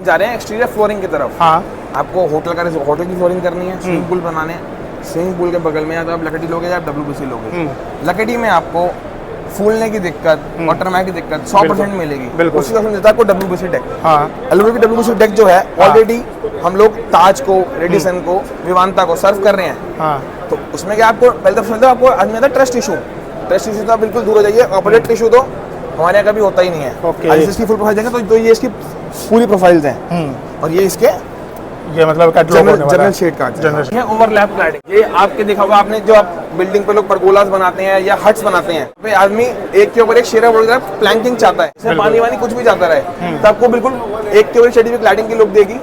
जा रहे हैं एक्सटीरियर फ्लोरिंग की तरफ। हाँ, आपको होटल की फ्लोरिंग करनी है, स्विमिंग पूल बनाने हैं। स्विमिंग पूल के बगल में या तो आप लकड़ी लोगे या आप WBC लोगे। लकड़ी में आपको फूलने की दिक्कत और टर्माइट की दिक्कत 100% मिलेगी। उसी का देता है आपको WBC डेक। एलुमिनियम की WBC डेक जो है ऑलरेडी हम लोग ताज को, रेडिसन को, विवांता को सर्व कर रहे हैं। तो उसमें क्या आपको पहले तो समझते आपको आदमी आता है ट्रस्ट इशू तो आप बिल्कुल दूर हो जाइए। ऑपरेट इशू तो हमारे यहाँ कभी होता ही नहीं है। आज इसकी फुल प्रोफाइल देंगे तो ये इसकी पूरी प्रोफाइल्स हैं और ये इसके ये मतलब जनरल शेड कार्ड है। ओवरलैप क्लैडिंग, ये आपके देखा होगा आपने, जो आप बिल्डिंग पे लोग परगोलास बनाते हैं या हट्स बनाते हैं, आदमी एक के ऊपर एक शेरा बोल रहा है, प्लैंकिंग चाहता है, इसमें पानी वानी कुछ भी जाता रहे, तो आपको बिल्कुल एक के ऊपर एक शेड क्लैडिंग की लुक देगी।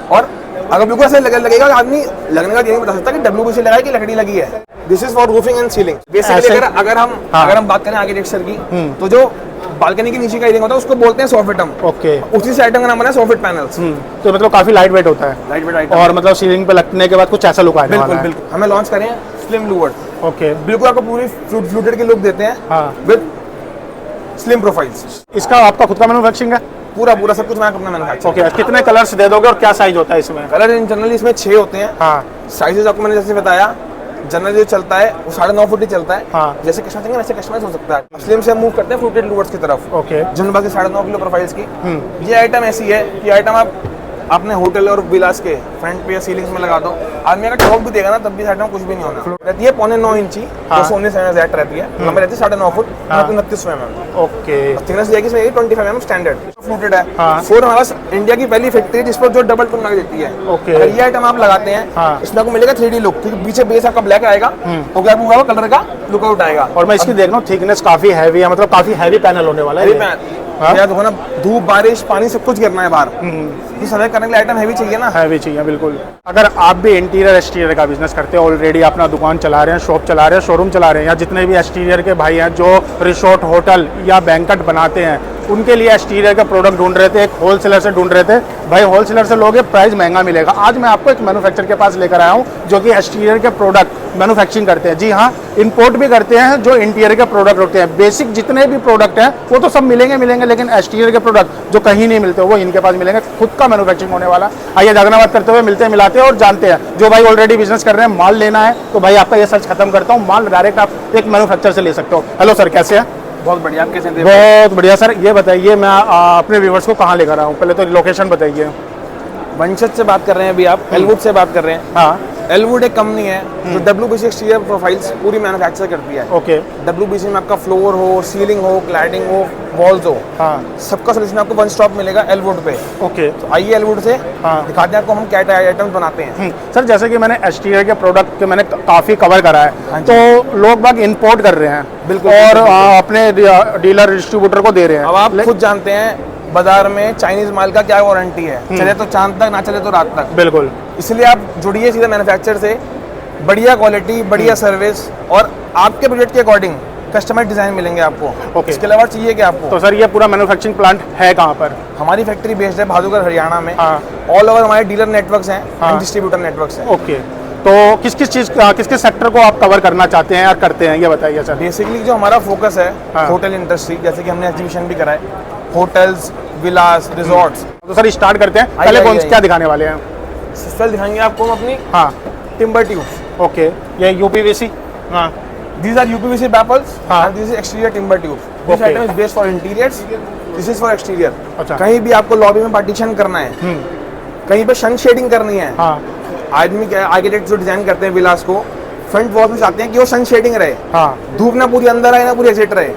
और अगर बिल्कुल ऐसे लगेगा, आदमी लगने का ये नहीं बता सकता कि WBC लगा है कि लकड़ी लगी है। This is for roofing and ceiling. Basically अगर हम बात करें आर्किटेक्चर की, तो जो बालकनी के नीचे का एरिया होता है उसको बोलते हैं सॉफिटम। ओके, उसी से आइटम का नाम है सॉफिट पैनल्स। तो मतलब काफी लाइट वेट होता है। लाइट वेट आइटम, और मतलब सीलिंग पे लगने के बाद कुछ ऐसा लुक आने वाला है। बिल्कुल हमें लॉन्च करें स्लिम लूवर्ड। ओके, बिल्कुल आपको पूरी फ्लूटेड की लुक देते हैं विद स्लिम प्रोफाइल्स। इसका आपका खुद का मैन्युफैक्चरिंग है? पूरा सब कुछ मैं अपना मैन्युफैक्चर। ओके, कितने कलर्स दे दोगे और क्या साइज होता है इसमें? कलर इन जनरली इसमें 6 होते हैं। साइजेस आपको मैंने जैसे बताया, जनरली जो चलता है वो 9.5 फुट ही चलता है। जैसे कस्टमर चाहिए वैसे कस्टमाइज हो सकता है। स्लिम से मूव करते हैं फ्लूटेड लूवर्ड्स की तरफ। ओके, जिन बाकी 9.5 किलो प्रोफाइल्स की। ये आइटम ऐसी है कि आइटम आप अपने होटल और विलास के फ्रंट पे या सीलिंग्स में लगा दो, आदमी अगर टॉप भी देगा ना तब भी साइड में कुछ भी नहीं होना। रहती है 9.25 इंची, 219 mm जेट रहती है, लंबाई रहती है 9.5 फुट, 29 mm। ओके, थिकनेस जाएगी इसमें 25 mm स्टैंडर्ड फ्लूटेड है। 4 हमारा इंडिया की पहली फैक्ट्री है जिस पर जो डबल टोन लगा देती है। ओके, अगर ये आइटम आप लगाते हैं इसमें आपको मिलेगा 3D लुक, क्योंकि पीछे बेस आपका ब्लैक आएगा तो क्या होगा कलर का लुकआउट आएगा। और मैं इसकी देख रहा हूँ थिकनेस काफी हैवी है, मतलब काफी हैवी पैनल होने वाला है। याद हो ना, धूप बारिश पानी सब कुछ गिरना है बाहर, तो सर्वे करने के लिए आइटम हैवी चाहिए ना। हैवी चाहिए बिल्कुल। अगर आप भी इंटीरियर एक्सटीरियर का बिजनेस करते हैं, ऑलरेडी अपना दुकान चला रहे हैं, शॉप चला रहे हैं, शोरूम चला रहे हैं, या जितने भी एक्सटीरियर के भाई हैं जो रिसोर्ट, होटल या बैंकेट बनाते हैं, उनके लिए एक्सटीरियर का प्रोडक्ट ढूंढ रहे थे, एक होलसेलर से ढूंढ रहे थे, भाई होलसेलर से लोगे प्राइस महंगा मिलेगा। आज मैं आपको एक मैन्युफैक्चरर के पास लेकर आया हूँ जो कि एक्सटीरियर के प्रोडक्ट मैन्युफैक्चरिंग करते हैं। जी हाँ, इंपोर्ट भी करते हैं जो इंटीरियर के प्रोडक्ट होते हैं। बेसिक जितने भी प्रोडक्ट हैं वो तो सब मिलेंगे, लेकिन एक्सटीरियर के प्रोडक्ट जो कहीं नहीं मिलते वो इनके पास मिलेंगे। खुद का मैन्युफैक्चरिंग होने वाला। आइए जागना बात करते हुए मिलते मिलाते हैं और जानते हैं। जो भाई ऑलरेडी बिजनेस कर रहे हैं, माल लेना है तो भाई आपका ये सर्च खत्म करता हूँ, माल डायरेक्ट आप एक मैन्युफैक्चरर से ले सकते हो। हेलो सर, कैसे हैं? बहुत बढ़िया, आप कैसे हैं? बहुत बढ़िया सर। ये बताइए मैं अपने व्यूवर्स को कहाँ लेकर आया हूँ, पहले तो लोकेशन बताइए। वंशज से बात कर रहे हैं अभी आप, एलवुड से बात कर रहे हैं। हाँ, एलवुड एक कंपनी है जो WBC एक्सटीरियर प्रोफाइल्स पूरी मैन्युफैक्चर करती है। ओके, WBC में आपका फ्लोर हो, सीलिंग हो, क्लैडिंग हो, वॉल्स हो, सबका सोल्यूशन आपको वन स्टॉप मिलेगा एलवुड पे। ओके, तो आइए एलवुड से दिखाते हैं आपको हम क्या आइटम्स बनाते हैं। सर जैसे कि मैंने एक्सटीरियर के प्रोडक्ट मैंने काफी कवर करा है, तो लोग बाग इंपोर्ट कर रहे हैं बिल्कुल, और अपने डीलर डिस्ट्रीब्यूटर को दे रहे हैं। अब आप खुद जानते हैं बाजार में चाइनीज माल का क्या वारंटी है, चले तो चांद तक, ना चले तो रात तक। बिल्कुल, इसलिए आप जुड़िए सीधे मैन्युफैक्चरर से, बढ़िया क्वालिटी, बढ़िया सर्विस और आपके बजट के अकॉर्डिंग कस्टमाइज डिजाइन मिलेंगे आपको। ओके, इसके अलावा चाहिए क्या आपको? तो सर ये पूरा मैन्युफैक्चरिंग प्लांट है कहाँ पर? हमारी फैक्ट्री बेस्ड है भादुगर हरियाणा में। ऑल ओवर हमारे डीलर नेटवर्क्स हैं, डिस्ट्रीब्यूटर नेटवर्क्स हैं। ओके, तो किस किस सेक्टर को आप कवर करना चाहते हैं या करते हैं, ये बताइए सर। बेसिकली जो हमारा फोकस है होटल इंडस्ट्री, जैसे कि हमने एग्जीबिशन भी कराए, होटल्स, विलास, रिजॉर्ट्स। तो सर स्टार्ट करते हैं, पहले कौन क्या दिखाने वाले हैं? पहले दिखाएंगे आपको हम अपनी टिम्बर ट्यूब्स। ओके, ये UPVC. These are UPVC baffles and this is exterior timber tubes. This item is based for interiors. This is for exterior. अच्छा, कहीं भी आपको लॉबी में पार्टीशन करना है, कहीं पे सन शेडिंग करनी है। आदमी क्या आर्किटेक्ट जो डिजाइन करते हैं विलास को, फ्रंट वॉल में चाहते हैं कि वो सन शेडिंग रहे, धूप ना पूरी अंदर आए ना पूरी एग्जिट रहे।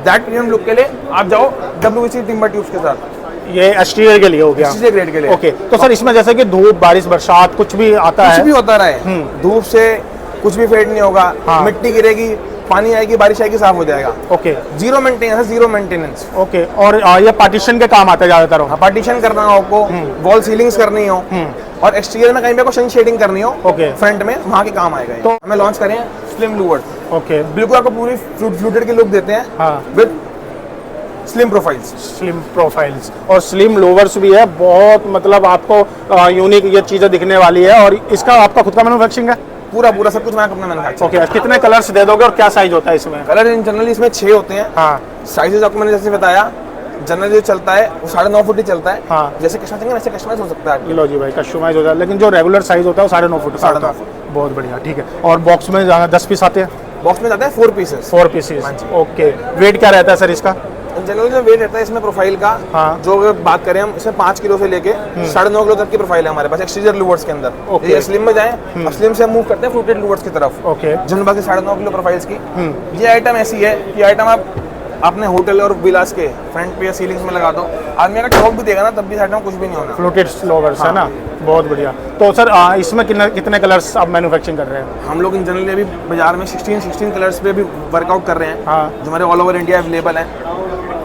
दैट प्रीमियम लुक के लिए आप जाओ WBC टिम्बर ट्यूब्स के साथ। ये एक्सटीरियर के लिए हो गया, एक्सटीरियर ग्रेड के लिए। ओके, तो सर इसमें जैसे कि धूप, बारिश, बरसात कुछ भी आता है, कुछ भी होता रहे, धूप से कुछ भी फेड नहीं होगा, मिट्टी गिरेगी, पानी आएगी, बारिश आएगी, साफ हो जाएगा। Okay, zero maintenance, zero maintenance. Okay, और ये पार्टीशन के काम आता है ज्यादातर? पार्टीशन करना हो आपको, वॉल सीलिंग्स करनी हो और एक्सटीरियर में कहीं पे सन शेडिंग करनी हो, ओके, फ्रंट में वहाँ के काम आएगा। तो हमें लॉन्च करें स्लिम लूवर्ड। ओके, बिल्कुल आपको पूरी फ्लूटेड की लुक देते हैं विद स्लिम प्रोफाइल्स। और स्लिम लोवर्स भी है, बहुत मतलब आपको यूनिक ये चीजें दिखने वाली है। और इसका आपका खुद का मैन्युफैक्चरिंग है? पूरा सब कुछ मैं अपना मैन्युफैक्चर। ओके, कितने कलर्स दे दोगे और क्या साइज होता है इसमें? कलर इन जनरली इसमें 6 होते हैं। साइजेस आपको मैंने जैसे बताया, जनरल जो चलता है वो 9.5 फुट ही चलता है। हाँ। जैसे कस्टमर चाहिए वैसे कस्टमाइज हो सकता है। लो जी भाई, कस्टमाइज हो जाए, लेकिन जो रेगुलर साइज होता है वो 9.5 फुट का होता 9.5 है। बहुत बढ़िया, ठीक है। और बॉक्स में 10 पीस आते हैं? बॉक्स में जाता है 4 पीसेस। 4 पीसेस, हाँ जी। ओके। वेट क्या रहता है सर इसका? जनरल जो वेट रहता है इसमें प्रोफाइल का, हाँ। जो अगर बात करें हम, इसमें 5 किलो से लेके 9.5 किलो तक की प्रोफाइल है हमारे पास एक्सटीरियर लूवर्स के अंदर। ओके। ये स्लिम में जाए, स्लिम से हम मूव करते हैं फ्रूटेड लूवर्स की तरफ। ओके। जिन बाकी 9.5 किलो प्रोफाइल्स की। ये आइटम ऐसी है कि आइटम आप अपने होटल और विलास के फ्रंट पे या सीलिंग्स में लगा दो, आदमी अगर टॉप भी देगा ना तब भी आइटम कुछ भी नहीं होना। फ्लूटेड लोवर्स है ना, बहुत बढ़िया। तो सर इसमें कितने कलर्स आप मैन्युफैक्चरिंग कर रहे हैं? हम लोग इन जनरली अभी बाजार में 16 कलर्स पे भी वर्कआउट कर रहे हैं, हाँ। जो हमारे ऑल ओवर इंडिया अवेलेबल है।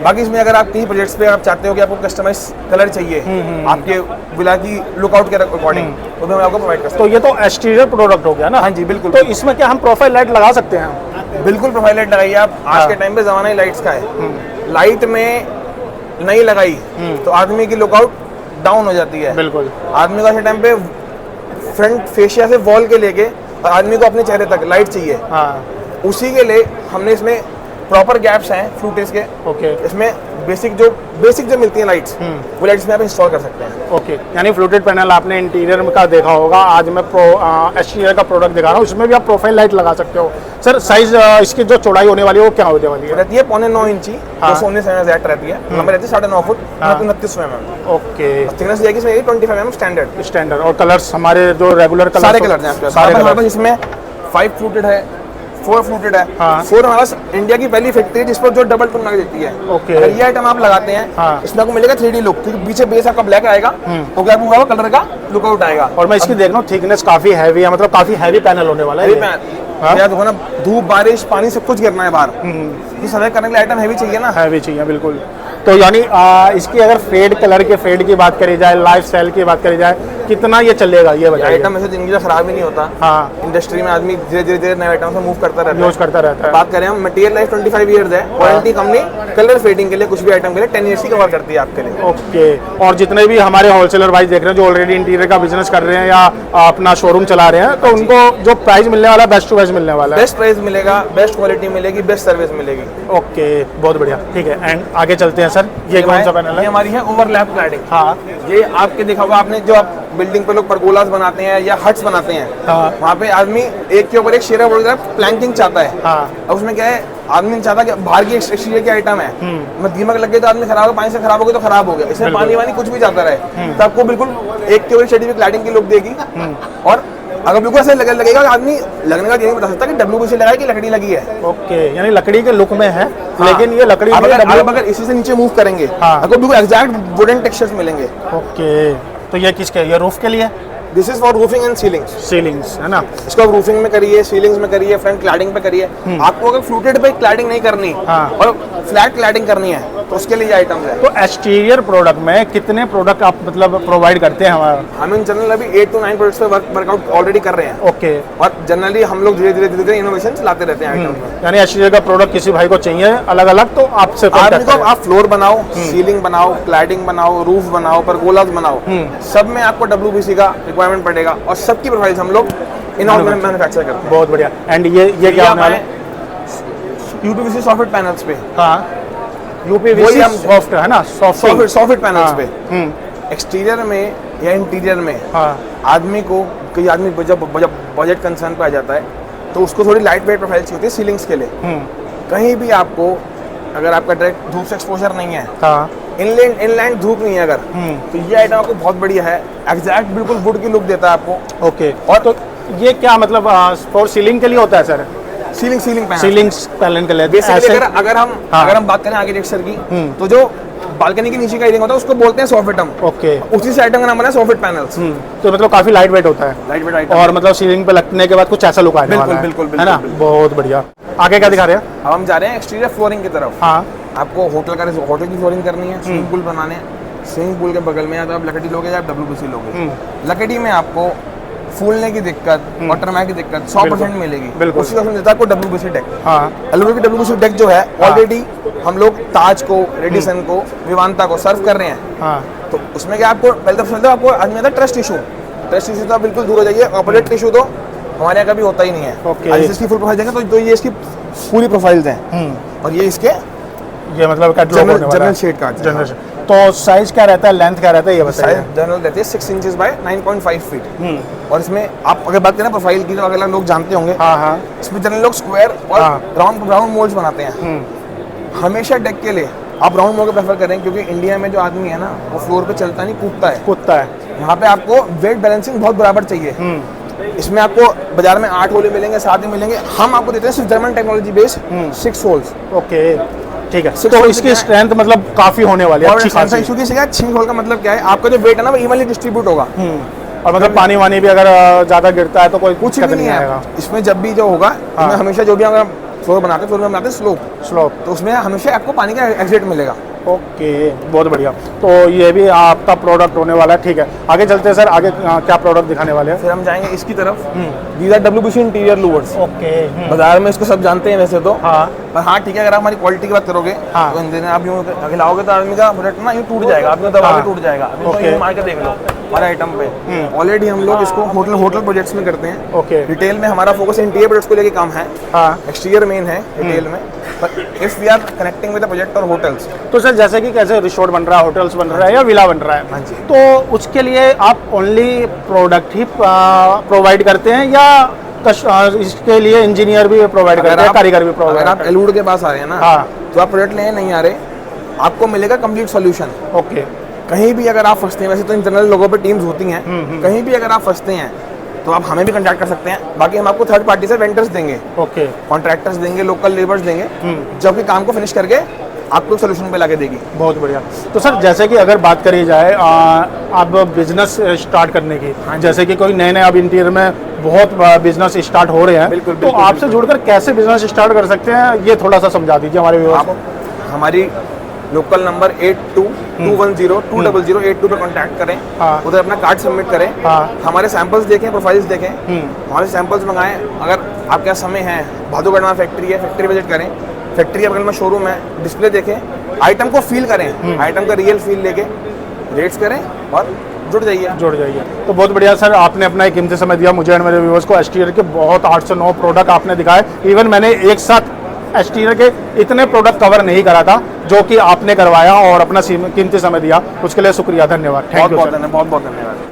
बाकी इसमें अगर आप कहीं प्रोजेक्ट्स पे आप चाहते हो कि आपको कस्टमाइज कलर चाहिए आपके विला की लुकआउट के अकॉर्डिंग, तो भी हम आपको प्रोवाइड कर सकते तो ये तो एक्सटीरियर प्रोडक्ट हो गया ना? हाँ जी, बिल्कुल। तो इसमें क्या हम प्रोफाइल लाइट लगा सकते हैं? हैं। बिल्कुल प्रोफाइल लाइट लगाइए आप। आज के टाइम पे जमाना ही लाइट्स का है। लाइट में नहीं लगाई तो आदमी की लुकआउट डाउन हो जाती है। बिल्कुल। आदमी को ऐसे टाइम पे फ्रंट फेशिया से वॉल के लेके आदमी को अपने चेहरे तक लाइट चाहिए। हाँ। उसी के लिए हमने इसमें प्रॉपर गैप्स हैं फ्लूटेज के। ओके। इसमें बेसिक जो मिलती हैं लाइट्स, वो लाइट्स में आप इंस्टॉल कर सकते हैं। ओके, यानी फ्लूटेड पैनल आपने इंटीरियर का देखा होगा, आज मैं एक्सटीरियर का प्रोडक्ट दिखा रहा हूँ, उसमें भी आप प्रोफाइल लाइट लगा सकते हो। सर साइज इसकी जो चौड़ाई होने वाली है वो क्या होने वाली है? रहती है 9.25 इंची, हाँ। 219 mm रहती है। लंबाई रहती है 9.5 फुट, 29 mm। ओके। थिकनेस जाएगी इसमें 25 mm स्टैंडर्ड। स्टैंडर्ड। और कलर्स हमारे जो रेगुलर कलर सारे कलर हैं आपके सारे पास। कलर। इसमें 5 फ्लूटेड है, 4 फ्लूटेड है। हाँ। 4 हमारे पास इंडिया की पहली फैक्ट्री है जिस पर जो डबल टोन लगा देती है। ओके। अगर ये आइटम आप लगाते हैं, हाँ। इसमें आपको मिलेगा 3D लुक, क्योंकि पीछे बेस आपका ब्लैक आएगा, तो क्या आपको कलर का लुकआउट आएगा। और मैं इसकी देख रहा हूँ थिकनेस काफी हैवी है, मतलब काफी हैवी पैनल होने वाला है ये। हाँ? याद होगा ना, धूप बारिश पानी सब कुछ गिरना है बाहर, तो सर्वे करने के लिए आइटम हैवी चाहिए ना। हैवी चाहिए, बिल्कुल। तो यानी इसकी अगर फेड कलर के फेड की बात करी जाए, लाइफ स्टाइल की बात करी जाए, कितना ये चलेगा ये बताइए? आइटम ऐसे जिंदगी से खराब ही नहीं होता। हाँ। इंडस्ट्री में आदमी धीरे धीरे नए आइटम से मूव करता रहता है, यूज करता रहता है। बात करें हम, मटेरियल लाइफ 25 ईयर्स है। वारंटी कंपनी कलर फेडिंग के लिए कुछ भी आइटम के लिए 10 ईयर्स की कवर करती है आपके लिए। ओके। और जितने भी हमारे होलसेलर भाई देख रहे हैं जो ऑलरेडी इंटीरियर का बिजनेस कर रहे हैं या अपना शोरूम चला रहे हैं, तो उनको जो प्राइस मिलने वाला है बेस्ट टू बेस्ट मिलने वाला है? बेस्ट प्राइस मिलेगा, बेस्ट क्वालिटी मिलेगी, बेस्ट सर्विस मिलेगी। ओके, बहुत बढ़िया, ठीक है। एंड आगे चलते हैं सर, ये कौन सा पैनल ये है? हमारी है ओवरलैप क्लैडिंग। हाँ। ये आपके देखा होगा आपने, जो आप बिल्डिंग पे लोग परगोलास बनाते हैं या हट्स बनाते हैं, हाँ। वहाँ पे आदमी एक के ऊपर एक शेरा बोलकर प्लैंकिंग चाहता है। हाँ। अब उसमें क्या है, आदमी नहीं चाहता कि बाहर की एक्सटीरियर की आइटम है, मैं दीमक लग गई तो आदमी खराब हो, पानी से खराब हो गया तो खराब हो गया, इसमें पानी वानी कुछ भी जाता रहे, तो आपको बिल्कुल एक के ऊपर सर्टिफिकेट क्लैडिंग की लुक देगी। और अगर बिल्कुल ऐसे लगेगा, आदमी लगने का ये नहीं बता सकता कि WBC लगा है कि लकड़ी लगी है। ओके, यानी लकड़ी के लुक में है, हाँ। लेकिन ये लकड़ी आप में अगर इसी से नीचे मूव करेंगे, हाँ। आपको बिल्कुल एग्जैक्ट वुडन टेक्सचर्स मिलेंगे। ओके, तो ये किसके? ये रूफ के लिए? This is for roofing and ceilings. Ceilings है ना? इसको आप रूफिंग में करिए, सीलिंग्स में करिए, फ्रंट क्लैडिंग पे करिए। आपको अगर फ्लूटेड पे क्लैडिंग नहीं करनी, हाँ। और फ्लैट क्लैडिंग करनी है, तो उसके लिए आइटम्स है। तो एक्सटीरियर प्रोडक्ट में कितने प्रोडक्ट आप मतलब प्रोवाइड करते हैं हमारा? हम इन जनरल अभी 8 to 9 प्रोडक्ट्स पे वर्कआउट ऑलरेडी कर रहे हैं। ओके। और जनरली हम लोग धीरे धीरे इनोवेशन लाते रहते हैं आइटम में। यानी एक्सटीरियर का प्रोडक्ट किसी भाई को चाहिए अलग अलग, तो आपसे आदमी contact को करें। आप फ्लोर बनाओ, सीलिंग बनाओ, क्लैडिंग बनाओ, रूफ बनाओ, परगोलास बनाओ, सब में आपको WBC का रिक्वायरमेंट पड़ेगा, और सबकी प्रोफाइल्स हम लोग इन हाउस मैन्युफैक्चर करते हैं। बहुत बढ़िया। एंड ये क्या होने वाला है? UPVC सॉफ्ट पैनल्स पे, हाँ, वही यूपीवीसी हम सॉफ्ट है ना? सॉफ्ट पैनल्स पे हम्म, एक्सटीरियर में या इंटीरियर में हाँ। आदमी को, कई आदमी जब बजट कंसर्न पे आ जाता है, तो उसको थोड़ी लाइट वेट प्रोफाइल चाहिए होती है सीलिंग्स के लिए। कहीं भी आपको, अगर आपका डायरेक्ट धूप से एक्सपोजर नहीं है, हाँ। इनलैंड धूप नहीं है अगर, तो ये आइटम आपको बहुत बढ़िया है, एग्जैक्ट बिल्कुल वुड की लुक देता है आपको। ओके। और तो ये क्या मतलब फॉर सीलिंग के लिए होता है sir? Ceiling panel, ceiling panel के लिए बेसिकली ऐसे? अगर हम बात करें आर्किटेक्चर की, तो जो बालकनी के नीचे का एरिया होता है उसको बोलते हैं सॉफिटम। ओके। उसी से आइटम का नाम है सॉफिट पैनल्स। तो मतलब काफी लाइट वेट होता है, लाइट वेट आइटम, और मतलब सीलिंग पे लगने के बाद कुछ ऐसा लुक आने वाला है। बिल्कुल, है ना? बहुत बढ़िया। आगे क्या दिखा रहे हैं? अब हम जा रहे हैं एक्सटीरियर फ्लोरिंग की तरफ। हाँ। आपको होटल की फ्लोरिंग करनी है, स्विमिंग पूल बनाने हैं, स्विमिंग पूल के बगल में या तो आप लकड़ी लोगे या आप WBC लोगे। लकड़ी में आपको फूलने की दिक्कत, वाटरमैक की दिक्कत 100% मिलेगी। बिल्कुल। उसी का देता है आपको WBC डेक। हाँ। WBC डेक जो है ऑलरेडी हम लोग ताज को, रेडिसन को, विवांता को सर्व कर रहे हैं। हाँ। तो उसमें क्या आपको पहले तो आपको आदमी आता है ट्रस्ट इशू तो आप बिल्कुल दूर हो जाइए। ऑपरेट इशू तो हमारे यहाँ कभी होता ही नहीं है। ओके। आज इसकी फुल प्रोफाइल देंगे तो ये इसकी पूरी प्रोफाइल्स हैं, और ये इसके ये मतलब कैटलॉग होने वाला है। General shade card. जनरल। तो साइज क्या रहता है, लेंथ क्या रहता है, ये बताइए। साइज जनरल रहती है 6 इंचेस बाय 9.5 फीट। और इसमें आप अगर बात करें प्रोफाइल की, तो अगले लोग जानते होंगे, हाँ हाँ। इसमें जनरल लोग स्क्वायर और हाँ। राउंड मोल्ड्स बनाते हैं। हमेशा डेक के लिए आप राउंड मोल्ड प्रेफर करें, क्योंकि इंडिया में जो आदमी है ना, वो फ्लोर पे चलता नहीं, कूदता है। कुत्ता है। यहाँ पे आपको वेट बैलेंसिंग बहुत बराबर चाहिए। इसमें आपको बाजार में 8 होले मिलेंगे, 7 ही मिलेंगे, हम आपको देते हैं सिर्फ German technology based 6 holes. Okay ठीक है। Six तो holes इसकी क्या है? स्ट्रेंथ मतलब काफी होने वाली है, और अच्छी खासी। इशू की 6 होल का मतलब क्या है, आपका जो वेट है ना वो इवनली डिस्ट्रीब्यूट होगा। और मतलब पानी वानी भी अगर ज्यादा गिरता है तो कोई कुछ दिक्कत भी नहीं आएगा। है इसमें। जब भी जो होगा, इसमें हमेशा जो भी अगर फ्लोर बनाते हैं स्लोप, स्लोप। तो उसमें हमेशा आपको पानी का एग्जिट मिलेगा। ओके बहुत बढ़िया। तो ये भी आपका प्रोडक्ट होने वाला है, ठीक है। आगे चलते हैं सर, आगे क्या प्रोडक्ट दिखाने वाले हैं? फिर हम जाएंगे इसकी तरफ। These are WBC interior louvres. Okay. बाजार में इसको सब जानते हैं वैसे तो, हाँ पर हाँ ठीक है, अगर आप हमारी क्वालिटी की बात करोगे, हाँ। तो इंजन आप यूँ खिलाओगे तो आदमी का प्रोडक्ट ना यूँ टूट जाएगा, आप यूँ दबा के टूट जाएगा। अभी तो ओके। यूँ मार के देख लो हमारे आइटम पे। ऑलरेडी हम लोग इसको होटल प्रोजेक्ट्स में करते हैं। ओके। रिटेल में हमारा फोकस इंटीरियर प्रोडक्ट्स को लेके काम है, हाँ। एक्सटीरियर मेन है रिटेल में, पर if we are connecting with the project और होटल्स। तो सर जैसे कि कैसे रिसोर्ट बन रहा है, होटल्स बन रहा है या विला बन रहा है, हाँ जी। तो उसके लिए आप ओनली प्रोडक्ट ही प्रोवाइड करते हैं या इसके लिए इंजीनियर भी प्रोवाइड करते हैं, कारीगर भी प्रोवाइड अगर आप करते हैं? एलूड के पास आ रहे हैं ना, हाँ। तो आप प्रोडक्ट लेने नहीं आ रहे, आपको मिलेगा कंप्लीट सॉल्यूशन। ओके। कहीं भी अगर आप फंसते हैं, वैसे तो इंटरनल लोगों पे टीम्स होती हैं, कहीं भी अगर आप फंसते हैं तो आप हमें भी कांटेक्ट कर सकते हैं। बाकी हम आपको थर्ड पार्टी से वेंडर्स देंगे, ओके। कॉन्ट्रैक्टर्स देंगे, लोकल लेबर्स देंगे, जो कि काम को फिनिश करके आपको सोल्यूशन पे लाके देगी। बहुत बढ़िया। तो सर जैसे कि अगर बात करी जाए अब बिजनेस स्टार्ट करने की, जैसे कि कोई नए अब इंटीरियर में बहुत बिजनेस स्टार्ट हो रहे हैं, बिल्कुल, तो बिल्कुल, आपसे जुड़कर कैसे बिजनेस स्टार्ट कर सकते हैं, ये थोड़ा सा समझा दीजिए हमारे व्यूअर्स को। आप हमारी लोकल नंबर 8221020082 पे कांटेक्ट करें, हाँ। उधर अपना कार्ड सबमिट करें, हाँ। हमारे सैंपल्स देखें, प्रोफाइल्स देखें, हमारे सैंपल्स मंगाएं। अगर आपका समय है, भादुगढ़ में फैक्ट्री है, फैक्ट्री विजिट करें, फैक्ट्री के बगल में शोरूम है, डिस्प्ले देखें, आइटम को फील करें, आइटम का रियल फील लेके रेट्स करें और जुड़ जाइए। तो बहुत बढ़िया सर, आपने अपना एक कीमती समय दिया मुझे और मेरे व्यूअर्स को। एक्सटीरियर के बहुत 8 से 9 प्रोडक्ट आपने दिखाए। इवन मैंने एक साथ एक्सटीरियर के इतने प्रोडक्ट कवर नहीं करा था जो कि आपने करवाया और अपना कीमती समय दिया, उसके लिए शुक्रिया, धन्यवाद। बहुत बहुत धन्यवाद।